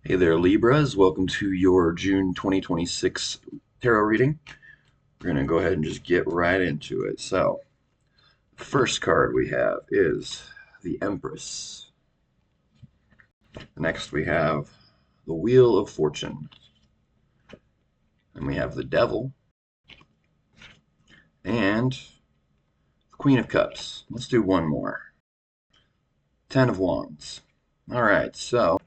Hey there, Libras. Welcome to your June 2026 tarot reading. We're going to go ahead and just get right into it. So, the first card we have is the Empress. Next, we have the Wheel of Fortune. And we have the Devil and the Queen of Cups. Let's do one more. Ten of Wands. All right, so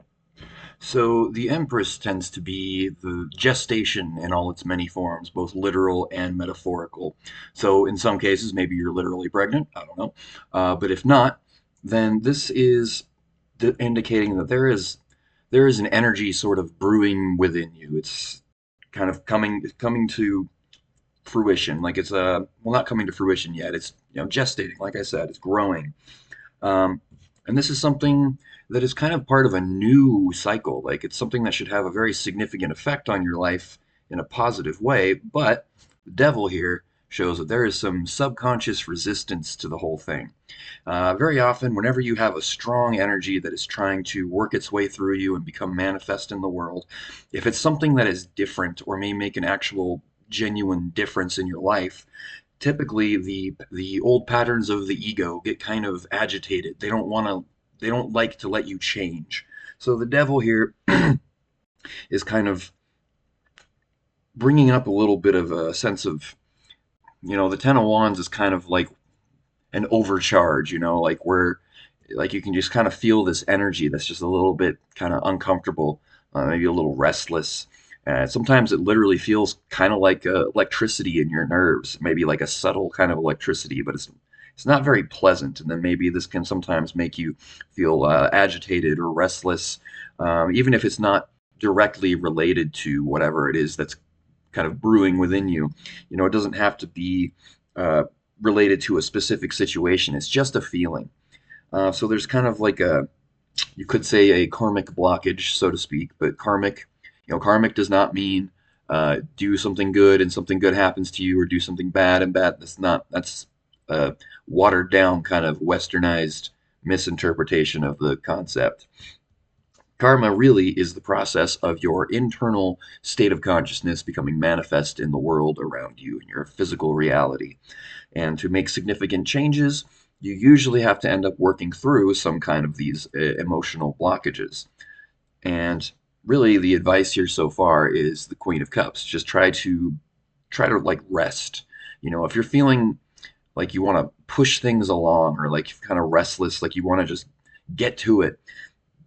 the Empress tends to be the gestation in all its many forms, both literal and metaphorical. So in some cases, maybe you're literally pregnant. I don't know. But if not, then this is indicating that there is an energy sort of brewing within you. It's kind of coming to fruition. Like it's well, not coming to fruition yet. It's gestating. Like I said, it's growing. Um, and this is something that is kind of part of a new cycle. Like it's something that should have a very significant effect on your life in a positive way. But the devil here shows that there is some subconscious resistance to the whole thing. Very often, whenever you have a strong energy that is trying to work its way through you and become manifest in the world, if it's something that is different or may make an actual genuine difference in your life, typically the old patterns of the ego get kind of agitated. They don't like to let you change. So the devil here is kind of bringing up a little bit of a sense of, the Ten of Wands is kind of like an overcharge, like where like you can just kind of feel this energy that's just a little bit kind of uncomfortable, maybe a little restless. Sometimes it literally feels kind of like electricity in your nerves, maybe like a subtle kind of electricity, but it's not very pleasant. And then maybe this can sometimes make you feel agitated or restless, even if it's not directly related to whatever it is that's kind of brewing within you. It doesn't have to be related to a specific situation. It's just a feeling. So there's kind of like you could say a karmic blockage, so to speak, but karmic does not mean do something good and something good happens to you, or do something bad and bad. That's a watered down kind of westernized misinterpretation of the concept. Karma really is the process of your internal state of consciousness becoming manifest in the world around you, in your physical reality. And to make significant changes, you usually have to end up working through some kind of these emotional blockages. And really, the advice here so far is the Queen of Cups. Just try to like rest. If you're feeling like you want to push things along, or like you're kind of restless, like you want to just get to it,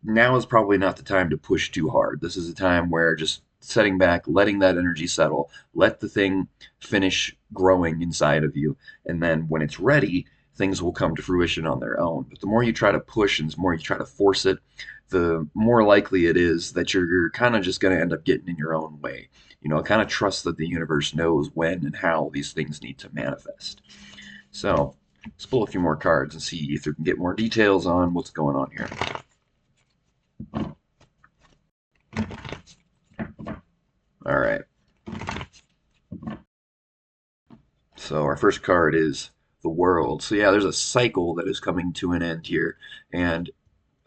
now is probably not the time to push too hard. This is a time where just setting back, letting that energy settle, let the thing finish growing inside of you, and then when it's ready, things will come to fruition on their own. But the more you try to push and the more you try to force it, the more likely it is that you're kind of just going to end up getting in your own way. Kind of trust that the universe knows when and how these things need to manifest. So let's pull a few more cards and see if we can get more details on what's going on here. All right. So our first card is the World. So yeah, there's a cycle that is coming to an end here, and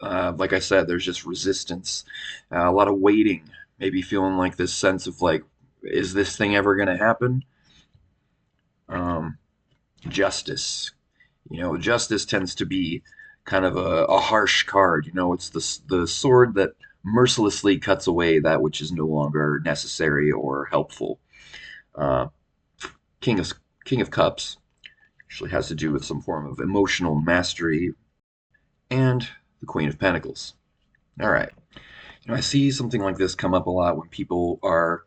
like I said, there's just resistance, a lot of waiting, maybe feeling like this sense of like, is this thing ever going to happen? Um, Justice. Justice tends to be kind of a harsh card. It's the sword that mercilessly cuts away that which is no longer necessary or helpful. Uh, King of King of Cups actually has to do with some form of emotional mastery, and the Queen of Pentacles. All right. I see something like this come up a lot when people are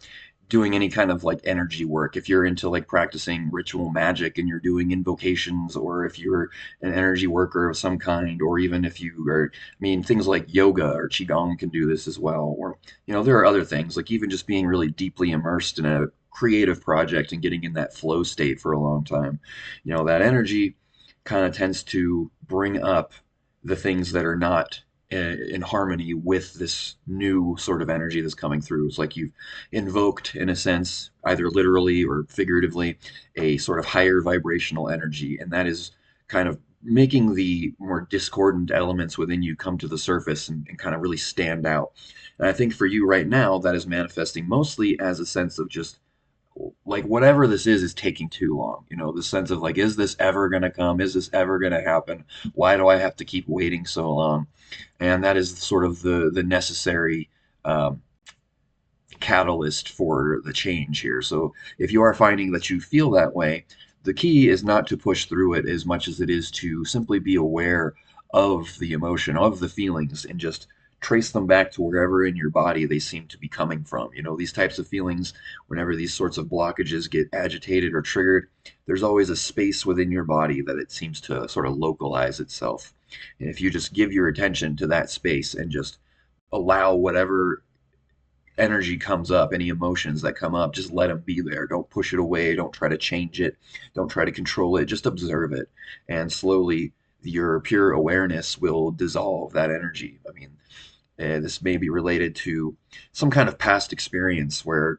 doing any kind of like energy work. If you're into like practicing ritual magic and you're doing invocations, or if you're an energy worker of some kind, or even if you are, things like yoga or qigong can do this as well. Or, there are other things like even just being really deeply immersed in a creative project and getting in that flow state for a long time. That energy kind of tends to bring up the things that are not in harmony with this new sort of energy that's coming through. It's like you've invoked, in a sense, either literally or figuratively, a sort of higher vibrational energy, and that is kind of making the more discordant elements within you come to the surface and kind of really stand out. And I think for you right now, that is manifesting mostly as a sense of just like whatever this is taking too long. You know, the sense of like, is this ever going to come? Is this ever going to happen? Why do I have to keep waiting so long? And that is sort of the necessary um, catalyst for the change here. So if you are finding that you feel that way, the key is not to push through it as much as it is to simply be aware of the emotion, of the feelings, and just trace them back to wherever in your body they seem to be coming from. You know, these types of feelings, whenever these sorts of blockages get agitated or triggered, there's always a space within your body that it seems to sort of localize itself. And if you just give your attention to that space and just allow whatever energy comes up, any emotions that come up, just let them be there. Don't push it away. Don't try to change it. Don't try to control it. Just observe it. And slowly, your pure awareness will dissolve that energy. I mean, this may be related to some kind of past experience where,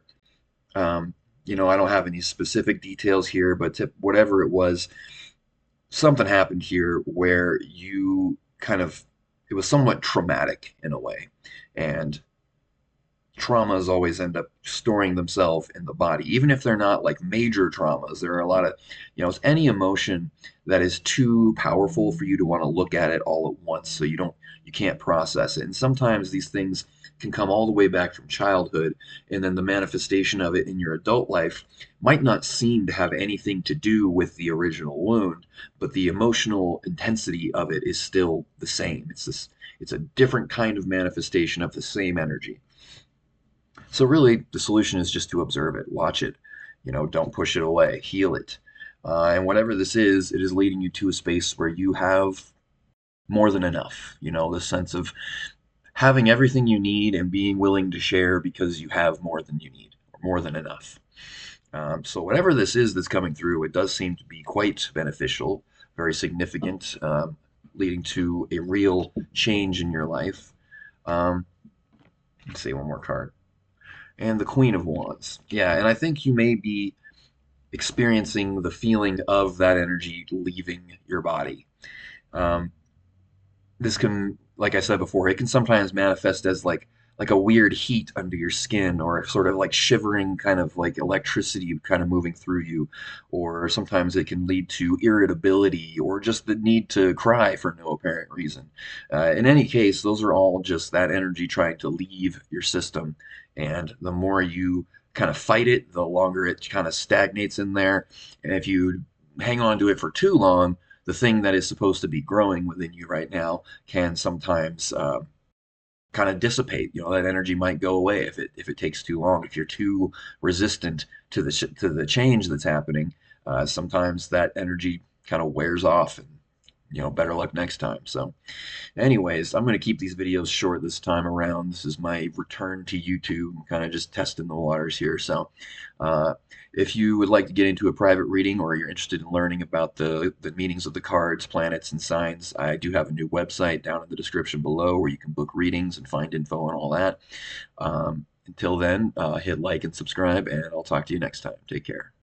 I don't have any specific details here, but whatever it was, something happened here where you kind of, it was somewhat traumatic in a way. And traumas always end up storing themselves in the body, even if they're not like major traumas. There are a lot of, it's any emotion that is too powerful for you to want to look at it all at once, so you can't process it. And sometimes these things can come all the way back from childhood, and then the manifestation of it in your adult life might not seem to have anything to do with the original wound, but the emotional intensity of it is still the same. It's a different kind of manifestation of the same energy. So really, the solution is just to observe it, watch it, don't push it away, heal it. And whatever this is, it is leading you to a space where you have more than enough, the sense of having everything you need and being willing to share because you have more than you need, or more than enough. So whatever this is that's coming through, it does seem to be quite beneficial, very significant, leading to a real change in your life. Um, let's see, one more card. And the Queen of Wands. Yeah, and I think you may be experiencing the feeling of that energy leaving your body. Um, this can, like I said before, it can sometimes manifest as like a weird heat under your skin, or sort of like shivering kind of like electricity kind of moving through you, or sometimes it can lead to irritability or just the need to cry for no apparent reason. In any case, those are all just that energy trying to leave your system, and the more you kind of fight it, the longer it kind of stagnates in there. And if you hang on to it for too long, the thing that is supposed to be growing within you right now can sometimes kind of dissipate. That energy might go away if it takes too long. If you're too resistant to the change that's happening, sometimes that energy kind of wears off, and better luck next time. So anyways, I'm going to keep these videos short this time around. This is my return to YouTube. I'm kind of just testing the waters here. So uh, if you would like to get into a private reading, or you're interested in learning about the meanings of the cards, planets, and signs, I do have a new website down in the description below where you can book readings and find info and all that. Until then, hit like and subscribe, and I'll talk to you next time. Take care.